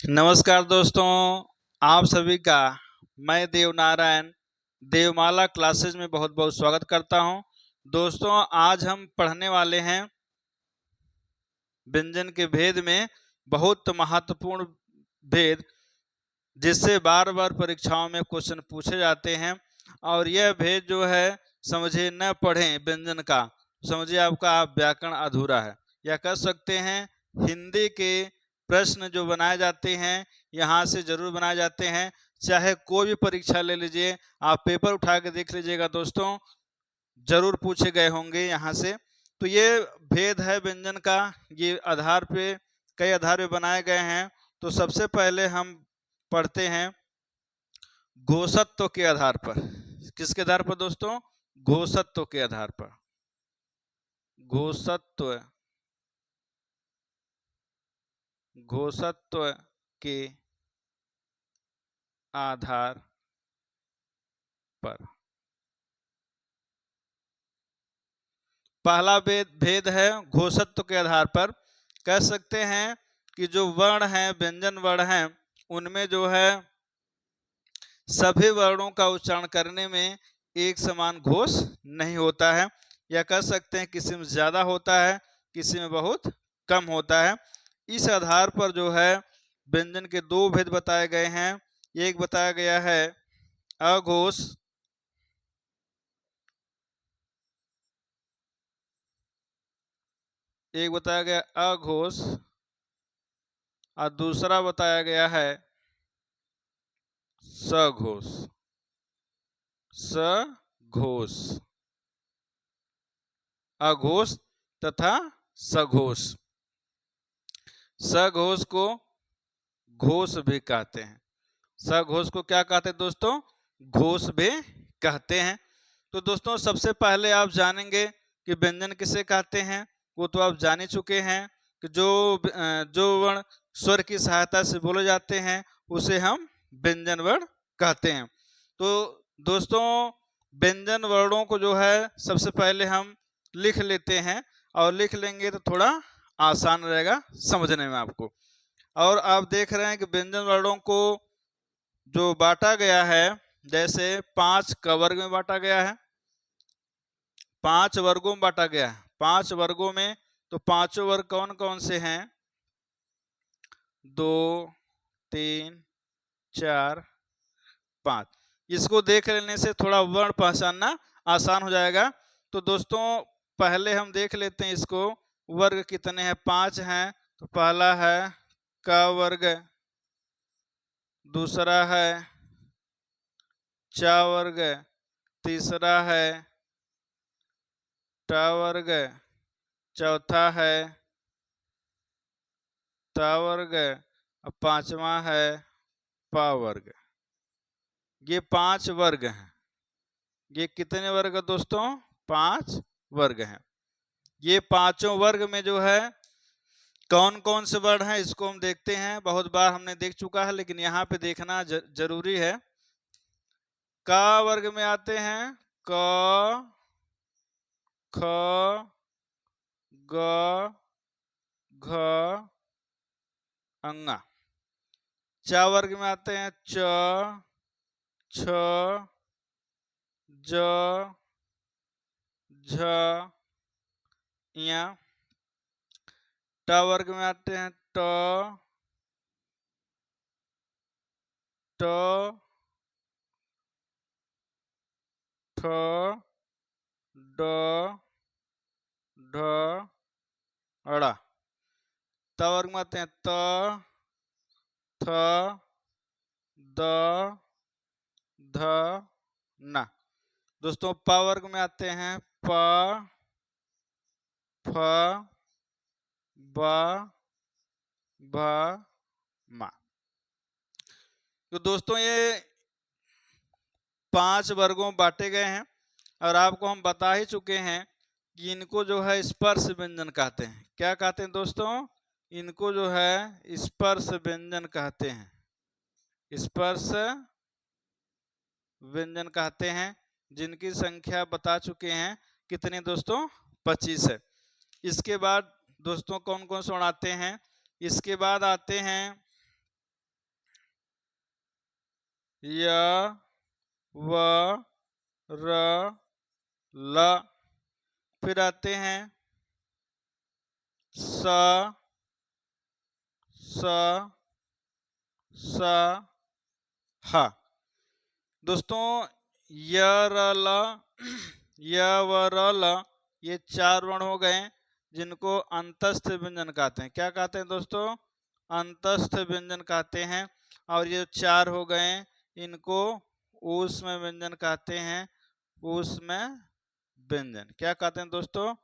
नमस्कार दोस्तों, आप सभी का मैं देवनारायण देवमाला क्लासेज में बहुत बहुत स्वागत करता हूं। दोस्तों, आज हम पढ़ने वाले हैं व्यंजन के भेद में बहुत महत्वपूर्ण भेद, जिससे बार बार परीक्षाओं में क्वेश्चन पूछे जाते हैं। और यह भेद जो है, समझे न पढ़ें व्यंजन का, समझिए आपका व्याकरण अधूरा है। या कह सकते हैं हिंदी के प्रश्न जो बनाए जाते हैं यहाँ से जरूर बनाए जाते हैं। चाहे कोई भी परीक्षा ले लीजिए, आप पेपर उठा के देख लीजिएगा दोस्तों, जरूर पूछे गए होंगे यहाँ से। तो ये भेद है व्यंजन का, ये आधार पे कई आधार पे बनाए गए हैं। तो सबसे पहले हम पढ़ते हैं घोषत्व के आधार पर। किसके आधार पर दोस्तों? घोषत्व के आधार पर। घोषत्व घोषत्व के आधार पर पहला भेद है घोषत्व के आधार पर। कह सकते हैं कि जो वर्ण हैं, व्यंजन वर्ण हैं, उनमें जो है सभी वर्णों का उच्चारण करने में एक समान घोष नहीं होता है। या कह सकते हैं किसी में ज्यादा होता है, किसी में बहुत कम होता है। इस आधार पर जो है व्यंजन के दो भेद बताए गए हैं। एक बताया गया है अघोष, एक बताया गया अघोष और दूसरा बताया गया है सघोष। सघोष, अघोष तथा सघोष। सघोष को घोष भी कहते हैं। सघोष को क्या कहते हैं दोस्तों? घोष भी कहते हैं। तो दोस्तों, सबसे पहले आप जानेंगे कि व्यंजन किसे कहते हैं। वो तो आप जान ही चुके हैं कि जो वर्ण स्वर की सहायता से बोले जाते हैं उसे हम व्यंजन वर्ण कहते हैं। तो दोस्तों, व्यंजन वर्णों को जो है सबसे पहले हम लिख लेते हैं, और लिख लेंगे तो थोड़ा आसान रहेगा समझने में आपको। और आप देख रहे हैं कि व्यंजन वर्णों को जो बांटा गया है, जैसे 5 वर्ग में बांटा गया है, 5 वर्गों में बांटा गया है। 5 वर्गों में तो पांचों वर्ग कौन कौन से हैं? 2, 3, 4, 5। इसको देख लेने से थोड़ा वर्ण पहचानना आसान हो जाएगा। तो दोस्तों, पहले हम देख लेते हैं इसको, वर्ग कितने हैं? 5 हैं। तो पहला है क वर्ग, दूसरा है च वर्ग, तीसरा है ट वर्ग, चौथा है त वर्ग, और पांचवा है प वर्ग। ये 5 वर्ग हैं। ये कितने वर्ग है दोस्तों? 5 वर्ग हैं। ये पांचों वर्ग में जो है कौन कौन से वर्ण हैं इसको हम देखते हैं। बहुत बार हमने देख चुका है, लेकिन यहाँ पे देखना जरूरी है। क वर्ग में आते हैं क, ख, ग, घ, अंगा। च वर्ग में आते हैं च, छ, ज, झ, ञ। ट वर्ग में आते हैं ट, ट, ठ, ड, ढ, ड़। त वर्ग में आते हैं त, थ, द, ध, न। दोस्तों, प वर्ग में आते हैं प, फ, ब, भ, म। तो दोस्तों, ये 5 वर्गों में बांटे गए हैं, और आपको हम बता ही चुके हैं कि इनको जो है स्पर्श व्यंजन कहते हैं। क्या कहते हैं दोस्तों? इनको जो है स्पर्श व्यंजन कहते हैं। स्पर्श व्यंजन कहते हैं, जिनकी संख्या बता चुके हैं। कितने दोस्तों? 25 है। इसके बाद दोस्तों कौन कौन से वर्ण आते हैं? इसके बाद आते हैं य व र ल। फिर आते हैं स स स ह। दोस्तों य र ल य व र ल ये 4 वर्ण हो गए जिनको अंतस्थ व्यंजन कहते हैं। क्या कहते हैं दोस्तों? अंतस्थ व्यंजन कहते हैं। और ये 4 हो गए इनको ऊष्म व्यंजन कहते हैं। ऊष्म व्यंजन क्या कहते हैं दोस्तों?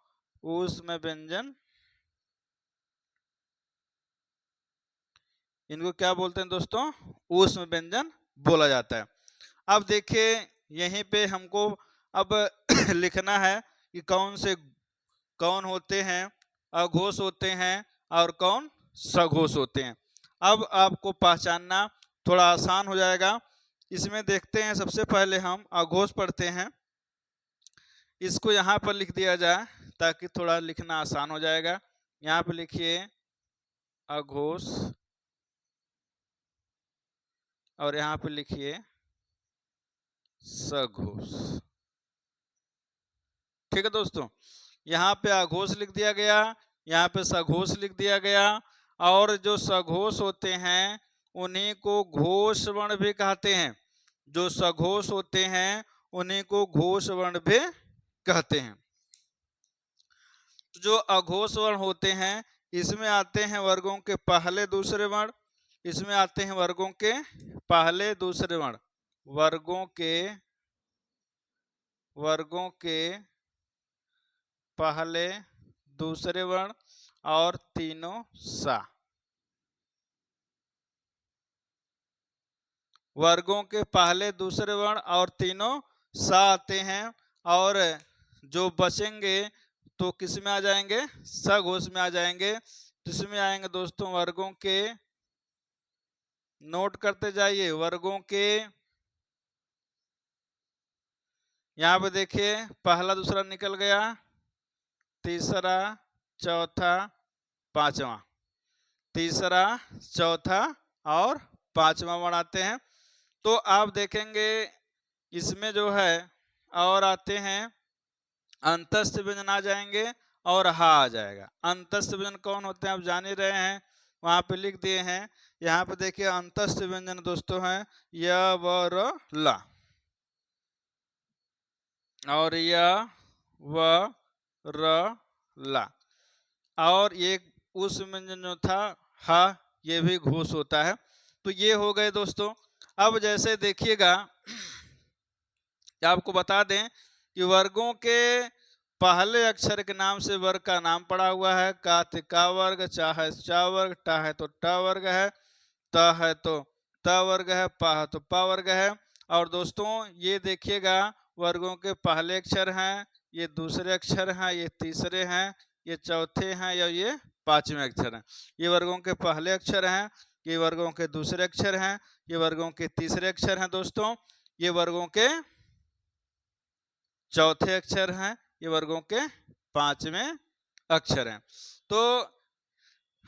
ऊष्म व्यंजन। इनको क्या बोलते हैं दोस्तों? ऊष्म व्यंजन बोला जाता है। अब देखिए यहीं पे हमको अब लिखना है कि कौन होते हैं अघोष होते हैं और कौन सघोष होते हैं। अब आपको पहचानना थोड़ा आसान हो जाएगा। इसमें देखते हैं सबसे पहले हम अघोष पढ़ते हैं। इसको यहाँ पर लिख दिया जाए ताकि थोड़ा लिखना आसान हो जाएगा। यहाँ पर लिखिए अघोष और यहाँ पे लिखिए सघोष। ठीक है दोस्तों, यहाँ पे अघोष लिख दिया गया, यहाँ पे सघोष लिख दिया गया। और जो सघोष होते हैं उन्हीं को घोष वर्ण भी कहते हैं। जो सघोष होते हैं उन्हीं को घोष वर्ण भी कहते हैं। जो अघोष वर्ण होते हैं इसमें आते हैं वर्गों के पहले दूसरे वर्ण। इसमें आते हैं वर्गों के पहले दूसरे वर्ण। वर्गों के पहले दूसरे वर्ण और तीनों सा। वर्गों के पहले दूसरे वर्ण और तीनों सा आते हैं। और जो बचेंगे तो किस में आ जाएंगे? सघोष में आ जाएंगे। इसमें आएंगे दोस्तों वर्गों के, नोट करते जाइए, वर्गों के। यहाँ पे देखिए पहला दूसरा निकल गया, तीसरा चौथा पांचवा, तीसरा चौथा और पांचवा वर्ण आते हैं। तो आप देखेंगे इसमें जो है और आते हैं अंतस्थ व्यंजन आ जाएंगे और हा आ जाएगा। अंतस्थ व्यंजन कौन होते हैं आप जान ही रहे हैं, वहां पे लिख दिए हैं। यहाँ पे देखिए अंतस्थ व्यंजन दोस्तों हैं य व र ला और य व र ला। और ये उस व्यंजन जो था हा, ये भी घोष होता है। तो ये हो गए दोस्तों। अब जैसे देखिएगा आपको बता दें कि वर्गों के पहले अक्षर के नाम से वर्ग का नाम पड़ा हुआ है। का थे का वर्ग, चा है चा वर्ग, टा है तो टा वर्ग है, त है तो त वर्ग है, पा है तो पा वर्ग है। और दोस्तों ये देखिएगा वर्गों के पहले अक्षर हैं, ये दूसरे अक्षर हैं, ये तीसरे हैं, ये चौथे हैं या ये पांचवें अक्षर हैं। ये वर्गों के पहले अक्षर हैं, ये वर्गों के दूसरे अक्षर हैं, ये वर्गों के तीसरे अक्षर हैं दोस्तों, ये वर्गों के चौथे अक्षर हैं, ये वर्गों के पांचवें अक्षर हैं। तो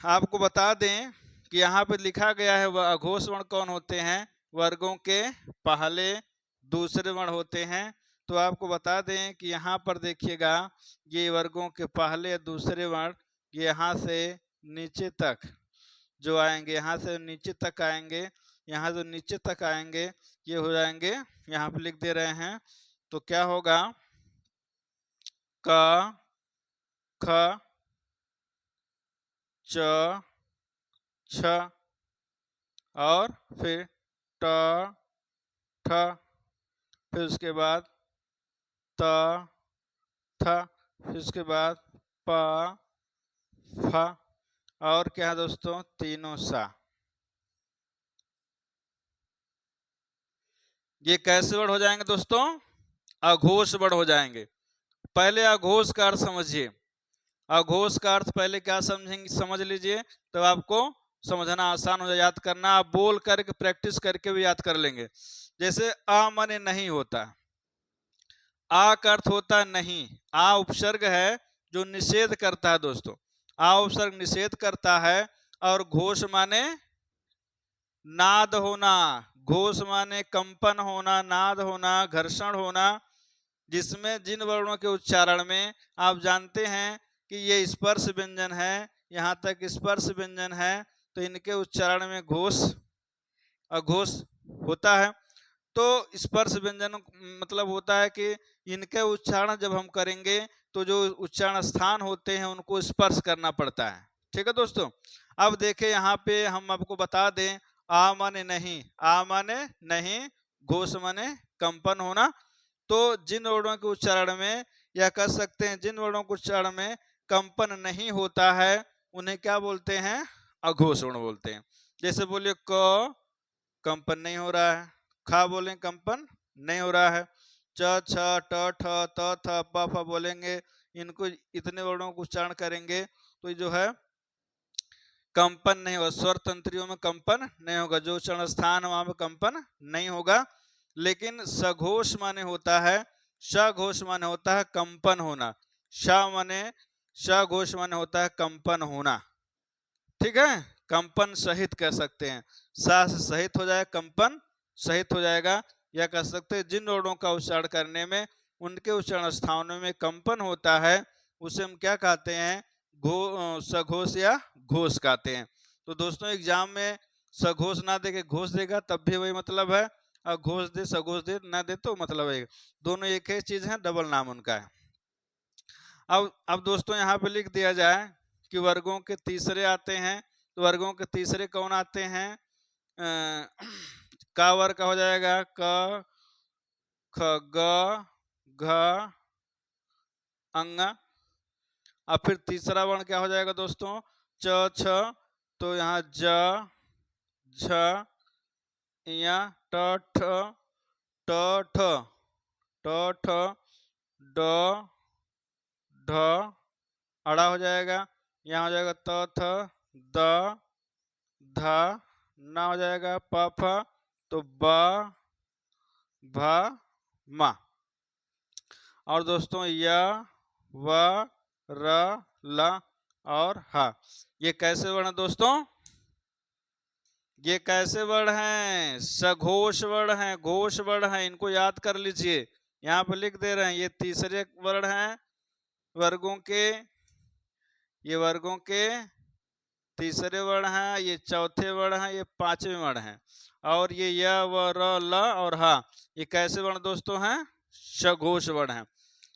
आपको बता दें कि यहाँ पे लिखा गया है वह अघोष वर्ण कौन होते हैं? वर्गों के पहले दूसरे वर्ण होते हैं। तो आपको बता दें कि यहाँ पर देखिएगा ये वर्गों के पहले दूसरे वर्ण यहाँ से नीचे तक जो आएंगे, यहाँ से नीचे तक आएंगे, यहाँ से नीचे तक आएंगे, ये हो जाएंगे, यहाँ पे लिख दे रहे हैं। तो क्या होगा? क ख च छ और फिर ट ठ, फिर उसके बाद त थ, फिर उसके बाद प फ और क्या है दोस्तों? तीनों सा। ये कैसे वर्ड हो जाएंगे दोस्तों? अघोष वर्ड हो जाएंगे। पहले अघोष का अर्थ समझिए। अघोष का अर्थ पहले क्या समझेंगे, समझ लीजिए, तब आपको समझना आसान हो जाए, याद करना। आप बोल करके प्रैक्टिस करके भी याद कर लेंगे। जैसे आ माने नहीं होता, आ का अर्थ होता है नहीं। आ उपसर्ग है जो निषेध करता है दोस्तों। आ उपसर्ग निषेध करता है। और घोष माने नाद होना, घोष माने कंपन होना, नाद होना, घर्षण होना, जिसमें जिन वर्णों के उच्चारण में आप जानते हैं कि ये स्पर्श व्यंजन है, यहाँ तक स्पर्श व्यंजन है, तो इनके उच्चारण में घोष अघोष होता है। तो स्पर्श व्यंजन मतलब होता है कि इनके उच्चारण जब हम करेंगे तो जो उच्चारण स्थान होते हैं उनको स्पर्श करना पड़ता है। ठीक है दोस्तों। अब देखें यहाँ पे हम आपको बता दें, आ माने नहीं, आ माने नहीं, घोष माने कंपन होना। तो जिन वर्णों के उच्चारण में या कह सकते हैं जिन वर्णों के उच्चारण में कंपन नहीं होता है उन्हें क्या बोलते हैं? अघोष वर्ण बोलते हैं। जैसे बोलिए क, कंपन नहीं हो रहा है। खा बोलें कंपन नहीं हो रहा है। च, छ, ट, ठ, त, थ, प, फ बोलेंगे, इनको इतने वर्णों को उच्चारण करेंगे तो जो है कंपन नहीं होगा, स्वर तंत्रियों में कंपन नहीं होगा, जो उच्चारण स्थान है वहां पे कंपन नहीं होगा। लेकिन सघोष माने होता है, सघोष माने होता है कंपन होना, सघोष माने होता है कंपन होना। ठीक है, कंपन सहित कह सकते हैं, सा से सहित हो जाएगा, कंपन सहित हो जाएगा। या कह सकते हैं जिन वर्णों का उच्चारण करने में उनके उच्चारण स्थानों में कंपन होता है उसे हम क्या कहते हैं? सघोष या घोष कहते हैं। तो दोस्तों एग्जाम में सघोष ना दे के घोष देगा तब भी वही मतलब है, और घोष दे सघोष दे ना दे तो मतलब है, दोनों एक ही चीज है, डबल नाम उनका है। अब दोस्तों यहाँ पे लिख दिया जाए कि वर्गों के तीसरे आते हैं। तो वर्गों के तीसरे कौन आते हैं? का वर्ग का हो जाएगा क, ख, ग, घ, अंग। अब फिर तीसरा वर्ण क्या हो जाएगा दोस्तों? च, छ। तो यहाँ ज, झ, या ट, ठ, ट, ठ, ट, ठ, ड, ढ, अड़ा हो जाएगा। यहाँ हो जाएगा त, थ, द, ध, ना हो जाएगा प, फ, तो ब, भ, म। और दोस्तों य, व, र, ल और ह, ये कैसे वर्ण दोस्तों? ये कैसे वर्ण हैं? सघोष वर्ण हैं, घोष वर्ण हैं, इनको याद कर लीजिए। यहाँ पे लिख दे रहे हैं, ये तीसरे वर्ण हैं वर्गों के, ये वर्गों के तीसरे वर्ण हैं, ये चौथे वर्ण हैं, ये पांचवें वर्ण हैं। और ये य, व, र, ल और ह, ये कैसे वर्ण दोस्तों हैं? सघोष वर्ण हैं।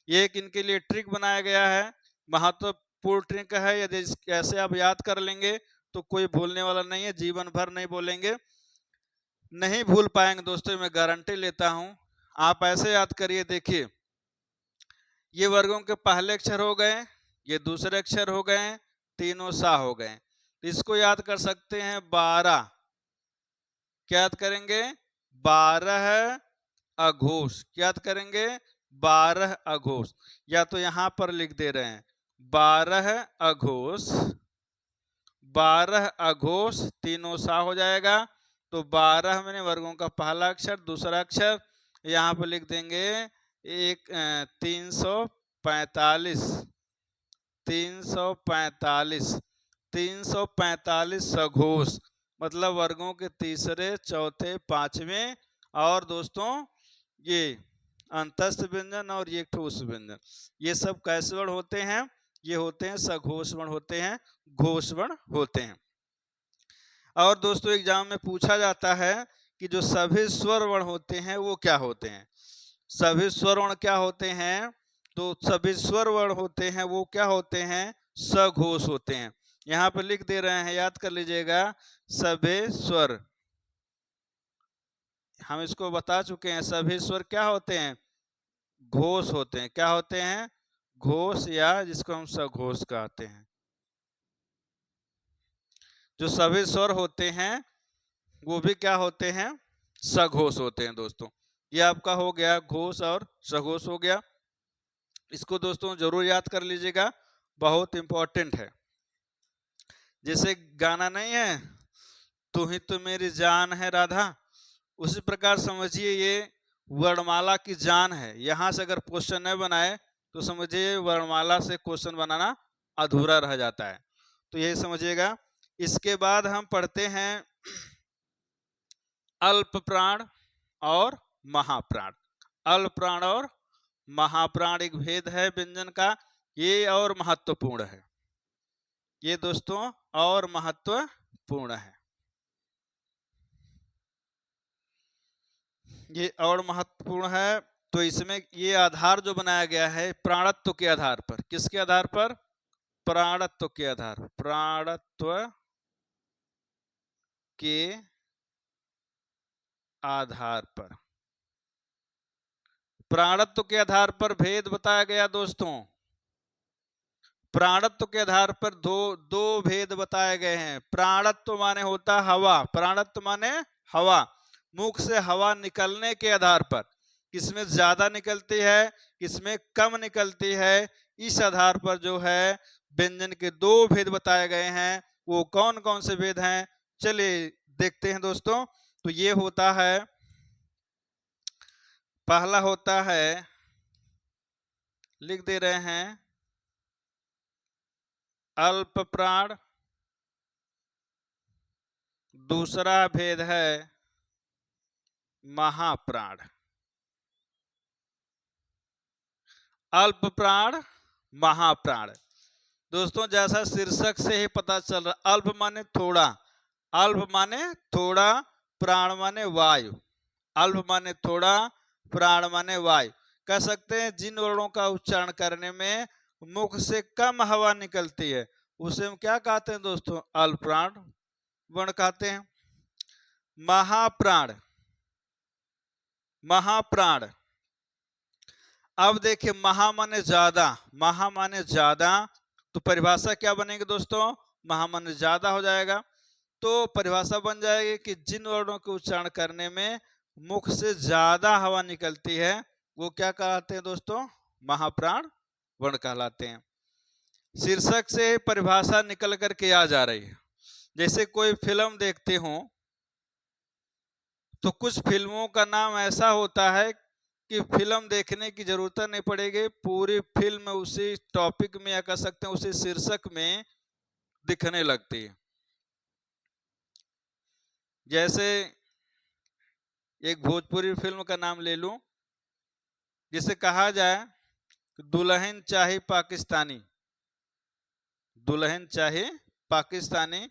ये एक इनके लिए ट्रिक बनाया गया है, महत्वपूर्ण ट्रिक है। यदि ऐसे आप याद कर लेंगे तो कोई भूलने वाला नहीं है, जीवन भर नहीं बोलेंगे, नहीं भूल पाएंगे दोस्तों, मैं गारंटी लेता हूं। आप ऐसे याद करिए, देखिए ये वर्गों के पहले अक्षर हो गए, ये दूसरे अक्षर हो गए, तीनों सा हो गए। तो इसको याद कर सकते हैं 12। क्या याद करेंगे? 12 अघोष। क्या याद करेंगे? 12 अघोष। या तो यहां पर लिख दे रहे हैं 12 अघोष, 12 अघोष, तीनों सा हो जाएगा। तो 12 मैंने वर्गों का पहला अक्षर, दूसरा अक्षर, यहाँ पर लिख देंगे 345, 345, 345 सघोष, मतलब वर्गों के तीसरे, चौथे, पांचवें। और दोस्तों ये अंतस्थ व्यंजन और ये ठोस व्यंजन, ये सब कैसे वर्ण होते हैं? ये होते हैं सघोष वर्ण होते हैं, घोष वर्ण होते हैं। और दोस्तों एग्जाम में पूछा जाता है कि जो सभी स्वर वर्ण होते हैं वो क्या होते हैं? सभी स्वर वर्ण क्या होते हैं? तो सभी स्वर वर्ण होते हैं वो क्या होते हैं? सघोष होते हैं। यहाँ पे लिख दे रहे हैं, याद कर लीजिएगा, सभी स्वर, हम इसको बता चुके हैं, सभी स्वर क्या होते हैं? घोष होते हैं। क्या होते हैं? घोष, या जिसको हम सघोष कहते हैं। जो सभी स्वर होते हैं वो भी क्या होते हैं? सघोष होते हैं दोस्तों। ये आपका हो गया घोष और सघोष हो गया। इसको दोस्तों जरूर याद कर लीजिएगा, बहुत इंपॉर्टेंट है। जैसे गाना नहीं है, तू ही तो मेरी जान है राधा, उसी प्रकार समझिए ये वर्णमाला की जान है। यहां से अगर क्वेश्चन न बनाए तो समझिए वर्णमाला से क्वेश्चन बनाना अधूरा रह जाता है। तो यही समझिएगा। इसके बाद हम पढ़ते हैं अल्प प्राण और महाप्राण। अल्प प्राण और महाप्राण एक भेद है व्यंजन का, ये और महत्वपूर्ण है, ये दोस्तों और महत्वपूर्ण है, ये और महत्वपूर्ण है। तो इसमें ये आधार जो बनाया गया है प्राणत्व के आधार पर, किसके आधार पर? प्राणत्व के आधार, प्राणत्व के आधार पर, प्राणत्व के आधार पर भेद बताया गया दोस्तों। प्राणत्व के आधार पर दो भेद बताए गए हैं। प्राणत्व माने होता हवा, प्राणत्व माने हवा, मुख से हवा निकलने के आधार पर, किसमें ज्यादा निकलती है किसमें कम निकलती है, इस आधार पर जो है व्यंजन के दो भेद बताए गए हैं। वो कौन कौन से भेद हैं, चलिए देखते हैं दोस्तों। तो ये होता है, पहला होता है, लिख दे रहे हैं, अल्प प्राण। दूसरा भेद है महाप्राण। अल्प प्राण महाप्राण दोस्तों, जैसा शीर्षक से ही पता चल रहा, अल्प माने थोड़ा, अल्प माने थोड़ा, प्राण माने वायु, अल्प माने थोड़ा, प्राण माने वायु। कह सकते हैं जिन वर्णों का उच्चारण करने में मुख से कम हवा निकलती है उसे हम क्या कहते हैं दोस्तों? अल्प प्राण वर्ण कहते हैं। महाप्राण, महाप्राण, अब देखिए महा माने ज्यादा, महा माने ज्यादा, तो परिभाषा क्या बनेगी दोस्तों? महा माने ज्यादा हो जाएगा। तो परिभाषा बन जाएगी कि जिन वर्णों के उच्चारण करने में मुख से ज्यादा हवा निकलती है वो क्या कहलाते हैं दोस्तों? महाप्राण वर्ण कहलाते हैं। शीर्षक से परिभाषा निकल करके आ जा रही है। जैसे कोई फिल्म देखते हो तो कुछ फिल्मों का नाम ऐसा होता है कि फिल्म देखने की जरूरत नहीं पड़ेगी, पूरी फिल्म उसी टॉपिक में या कह सकते हैं उसी शीर्षक में दिखने लगती है। जैसे एक भोजपुरी फिल्म का नाम ले लूं, जिसे कहा जाए दुल्हन चाहे पाकिस्तानी, दुल्हन चाहे पाकिस्तानी,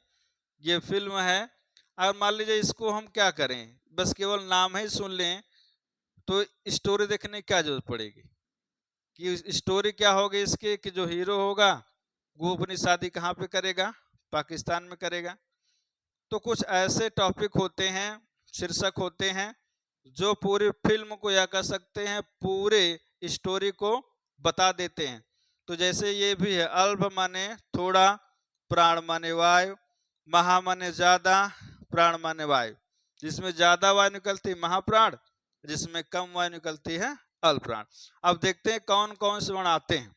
ये फिल्म है। और मान लीजिए इसको हम क्या करें, बस केवल नाम ही सुन लें तो स्टोरी देखने की क्या जरूरत पड़ेगी? कि स्टोरी क्या होगी इसकी, कि जो हीरो होगा वो अपनी शादी कहाँ पे करेगा? पाकिस्तान में करेगा। तो कुछ ऐसे टॉपिक होते हैं, शीर्षक होते हैं जो पूरी फिल्म को या कह सकते हैं पूरे स्टोरी को बता देते हैं। तो जैसे ये भी है, अल्प माने थोड़ा, प्राण माने वायु, महा माने ज्यादा, प्राण माने वायु। जिसमें ज्यादा वायु निकलती है महाप्राण, जिसमें कम वायु निकलती है अल्प प्राण। अब देखते हैं कौन कौन से वर्ण आते हैं,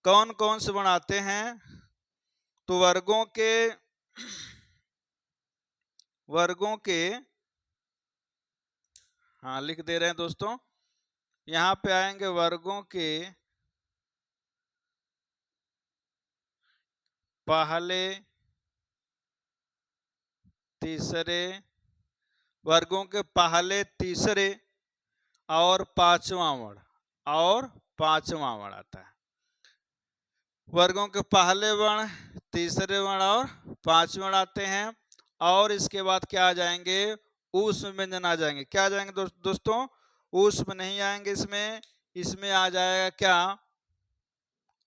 कौन कौन से वर्ण आते हैं। तो वर्गों के, हाँ लिख दे रहे हैं दोस्तों, यहाँ पे आएंगे वर्गों के पहले, तीसरे, वर्गों के पहले, तीसरे और पांचवा वर्ण, और पांचवा वर्ण आता है। वर्गों के पहले वर्ण, तीसरे वर्ण और पांचवे वर्ण आते हैं। और इसके बाद क्या आ जाएंगे? ऊष्म व्यंजन आ जाएंगे। क्या आ जाएंगे दोस्तों? ऊष्म नहीं आएंगे इसमें, इसमें आ जाएगा क्या?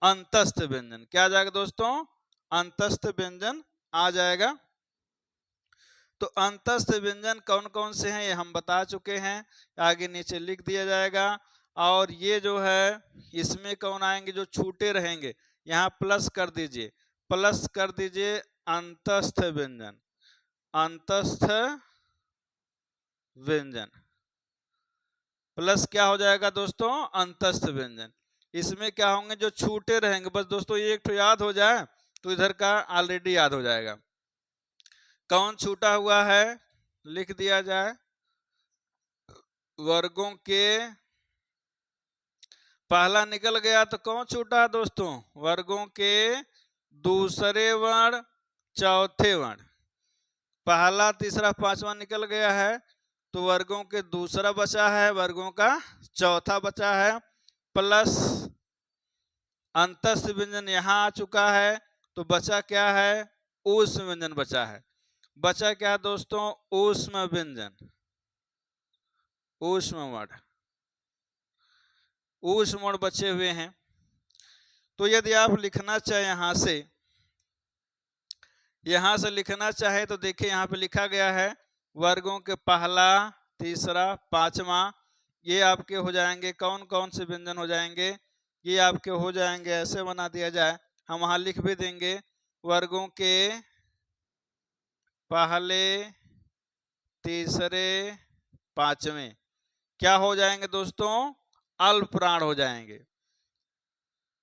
अंतस्थ व्यंजन। क्या आ जाएगा दोस्तों? अंतस्थ व्यंजन आ जाएगा। तो अंतस्थ व्यंजन कौन कौन से हैं ये हम बता चुके हैं, आगे नीचे लिख दिया जाएगा। और ये जो है इसमें कौन आएंगे? जो छूटे रहेंगे, यहाँ प्लस कर दीजिए, प्लस कर दीजिए अंतस्थ व्यंजन, अंतस्थ व्यंजन प्लस क्या हो जाएगा दोस्तों? अंतस्थ व्यंजन। इसमें क्या होंगे? जो छूटे रहेंगे। बस दोस्तों ये एक तो याद हो जाए तो इधर का ऑलरेडी याद हो जाएगा। कौन छूटा हुआ है लिख दिया जाए। वर्गों के पहला निकल गया तो कौन छूटा है दोस्तों? वर्गों के दूसरे वर्ण, चौथे वर्ण। पहला तीसरा पांचवा निकल गया है, तो वर्गों के दूसरा बचा है, वर्गों का चौथा बचा है, प्लस अंतस्थ व्यंजन यहाँ आ चुका है, तो बचा क्या है, ऊष्म व्यंजन बचा है। बचा क्या दोस्तों, ऊष्म व्यंजन, ऊष्म वर्ण, ऊष्म वर्ण बचे हुए हैं। तो यदि आप लिखना चाहे यहां से लिखना चाहे तो देखिए यहाँ पे लिखा गया है वर्गों के पहला तीसरा पांचवा, ये आपके हो जाएंगे, कौन कौन से व्यंजन हो जाएंगे, ये आपके हो जाएंगे, ऐसे बना दिया जाए, हम वहां लिख भी देंगे वर्गों के पहले तीसरे पांचवें क्या हो जाएंगे दोस्तों, अल्प प्राण हो जाएंगे।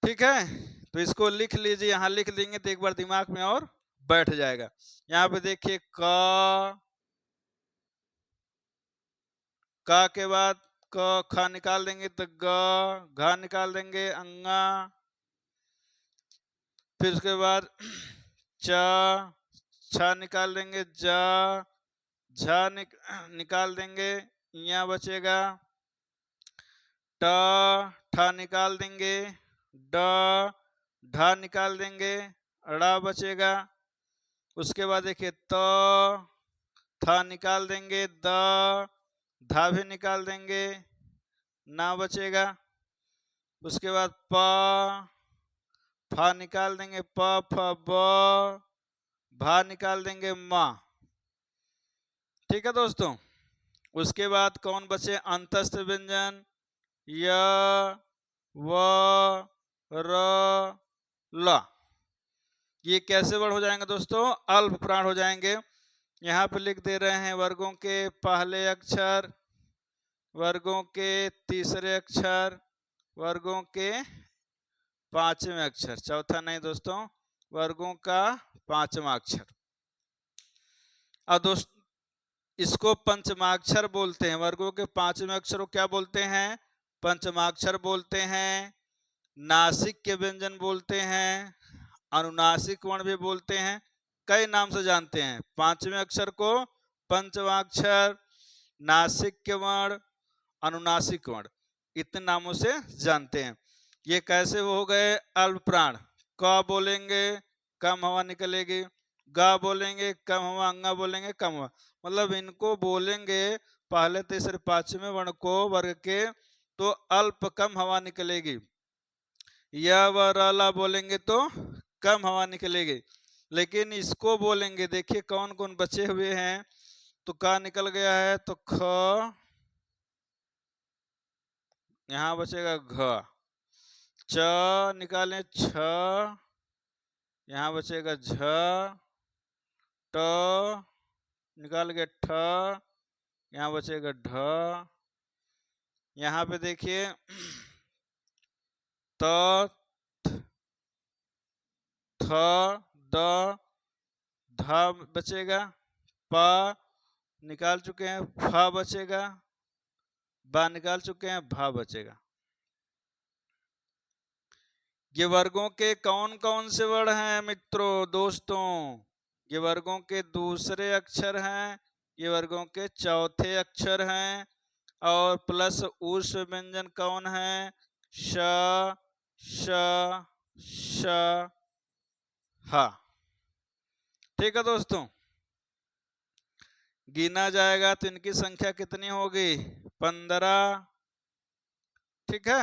ठीक है, तो इसको लिख लीजिए, यहां लिख देंगे तो एक बार दिमाग में और बैठ जाएगा। यहाँ पे देखिए क के बाद क ख निकाल देंगे तो ग, घ निकाल देंगे अंगा, फिर उसके बाद च, छ निकाल देंगे ज, झ निकाल देंगे, यहाँ बचेगा ट, ठ निकाल देंगे, ड, ढ निकाल देंगे, ड़ बचेगा। उसके बाद देखिए थ निकाल देंगे, द, धा भी निकाल देंगे, ना बचेगा। उसके बाद फ निकाल देंगे, प फ ब, भा निकाल देंगे म। ठीक है दोस्तों, उसके बाद कौन बचे, अंतस्थ व्यंजन, य, व, र, ल। ये कैसे वर्ण हो जाएंगे दोस्तों, अल्प प्राण हो जाएंगे। यहाँ पे लिख दे रहे हैं वर्गों के पहले अक्षर, वर्गों के तीसरे अक्षर, वर्गों के पांचवें अक्षर, चौथा नहीं दोस्तों, वर्गों का पांचवा अक्षर। अब दोस्त इसको पंचमाक्षर बोलते हैं, वर्गों के पांचवें अक्षर को क्या बोलते हैं, पंचमाक्षर बोलते हैं, नासिक के व्यंजन बोलते हैं, अनुनासिक वर्ण भी बोलते हैं, कई नाम से जानते हैं। पांचवें अक्षर को पंचमाक्षर, नासिक के वर्ण, अनुनासिक वर्ण, इतने नामों से जानते हैं। ये कैसे हो गए, अल्प प्राण। क बोलेंगे कम हवा निकलेगी, ग बोलेंगे कम हवा, अंगा बोलेंगे कम हवा, मतलब इनको बोलेंगे पहले तीसरे पांचवें वर्ण को वर्ग के, तो अल्प कम हवा निकलेगी। य व र ला बोलेंगे तो कम हवा निकलेगी। लेकिन इसको बोलेंगे, देखिए कौन कौन बचे हुए हैं, तो का निकल गया है, तो ख, यहाँ बचेगा घ, च निकालें छ, यहाँ बचेगा झ, ट निकाल के ठ, यहाँ बचेगा ढ, यहाँ पे देखिए त, थ, द, ध बचेगा, प निकाल चुके हैं, फ बचेगा, बा निकाल चुके हैं, भा बचेगा। ये वर्गों के कौन कौन से वर्ण हैं मित्रों दोस्तों, ये वर्गों के दूसरे अक्षर हैं, ये वर्गों के चौथे अक्षर हैं, और प्लस ऊष्म व्यंजन कौन है, श, श, श, हा। ठीक है दोस्तों, गिना जाएगा तो इनकी संख्या कितनी होगी, 15। ठीक है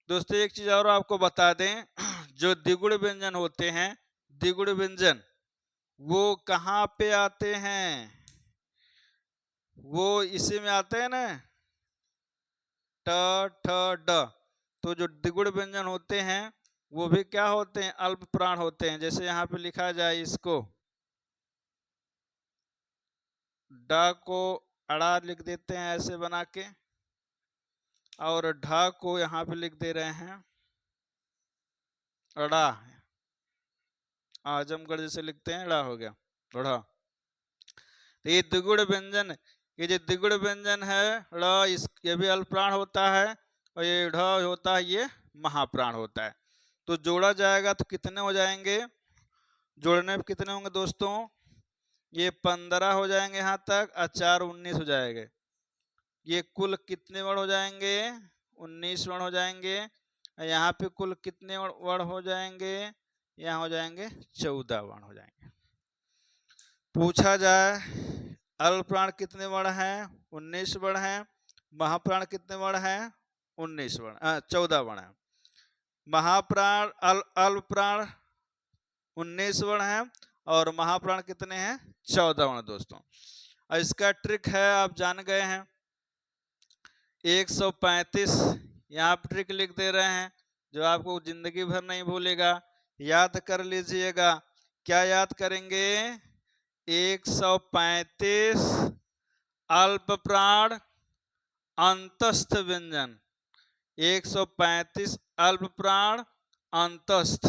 दोस्तों, एक चीज और आपको बता दें, जो द्विगुण व्यंजन होते हैं, द्विगुण व्यंजन वो कहाँ पे आते हैं, वो इसी में आते हैं ना, ट, ठ, ड। तो जो द्विगुण व्यंजन होते हैं वो भी क्या होते हैं, अल्प प्राण होते हैं। जैसे यहाँ पे लिखा जाए, इसको ड को अड़ा लिख देते हैं ऐसे बना के, और ढ को यहाँ पे लिख दे रहे हैं अड़ा, आजमगढ़ जैसे लिखते हैं, अड़ा हो गया ढ़। तो ये द्विगुण व्यंजन, ये जो द्विगुण व्यंजन है ड़, इस ये भी अल्प प्राण होता है, और ये ढ होता है ये महाप्राण होता है। तो जोड़ा जाएगा तो कितने हो जाएंगे, जोड़ने में कितने होंगे दोस्तों, ये 15 हो जाएंगे यहाँ तक, और 4 19 हो जाएंगे। ये कुल कितने वर्ण हो जाएंगे? 19 वर्ण हो जाएंगे। यहाँ पे कुल कितने वर्ण हो जाएंगे? यहाँ हो जाएंगे 14 वर्ण हो जाएंगे। पूछा जाए अल्प प्राण कितने वर्ण हैं? 19 वर्ण हैं। महाप्राण कितने वर्ण हैं? 19 वर्ण 14 वर्ण है। महाप्राण अल्प प्राण 19 वर्ण है और महाप्राण कितने हैं? 14 वर्ण दोस्तों। और इसका ट्रिक है, आप जान गए हैं, 135 यहाँ पर ट्रिक लिख दे रहे हैं जो आपको जिंदगी भर नहीं भूलेगा। याद कर लीजिएगा। क्या याद करेंगे? 135 अल्प प्राण अंतस्थ व्यंजन, 135 अल्प प्राण अंतस्थ,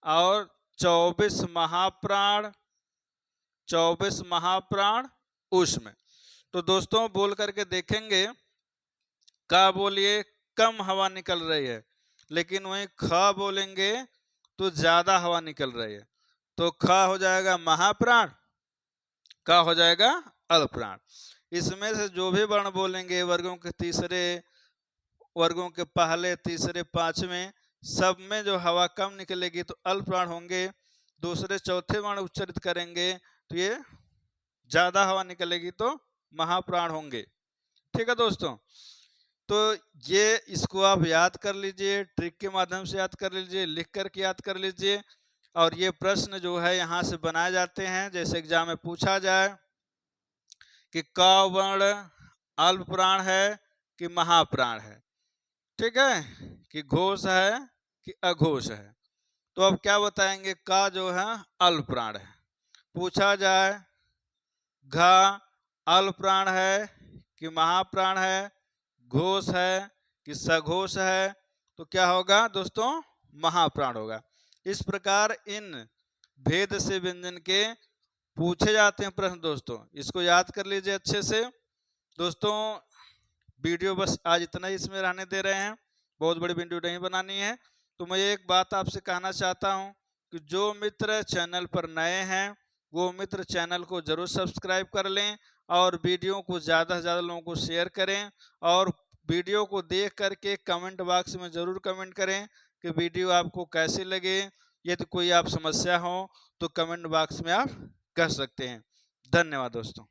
और 24 महाप्राण, 24 महाप्राण ऊष्म। तो दोस्तों बोल करके देखेंगे। का बोलिए कम हवा निकल रही है, लेकिन वहीं ख बोलेंगे तो ज्यादा हवा निकल रही है। तो ख हो जाएगा महाप्राण, का हो जाएगा अल्प प्राण। इसमें से जो भी वर्ण बोलेंगे वर्गों के तीसरे, वर्गों के पहले, तीसरे, पांचवें, सब में जो हवा कम निकलेगी तो अल्प प्राण होंगे। दूसरे चौथे वर्ण उच्चारित करेंगे तो ये ज्यादा हवा निकलेगी तो महाप्राण होंगे। ठीक है दोस्तों। तो ये इसको आप याद कर लीजिए, ट्रिक के माध्यम से याद कर लीजिए, लिख करके याद कर लीजिए। और ये प्रश्न जो है यहाँ से बनाए जाते हैं। जैसे एग्जाम में पूछा जाए कि क वर्ण अल्प प्राण है कि महाप्राण है, ठीक है, कि घोष है कि अघोष है, तो अब क्या बताएंगे? का जो है अल्प प्राण है। पूछा जाए घ अल्प प्राण है कि महाप्राण है, घोष है कि सघोष है, तो क्या होगा दोस्तों? महाप्राण होगा। इस प्रकार इन भेद से व्यंजन के पूछे जाते हैं प्रश्न दोस्तों। इसको याद कर लीजिए अच्छे से दोस्तों। वीडियो बस आज इतना ही इसमें रहने दे रहे हैं, बहुत बड़ी वीडियो नहीं बनानी है। तो मैं एक बात आपसे कहना चाहता हूं कि जो मित्र चैनल पर नए हैं वो मित्र चैनल को जरूर सब्सक्राइब कर लें और वीडियो को ज़्यादा से ज़्यादा लोगों को शेयर करें। और वीडियो को देख करके कमेंट बॉक्स में ज़रूर कमेंट करें कि वीडियो आपको कैसे लगे। यदि कोई आप समस्या हो तो कमेंट बॉक्स में आप कह सकते हैं। धन्यवाद दोस्तों।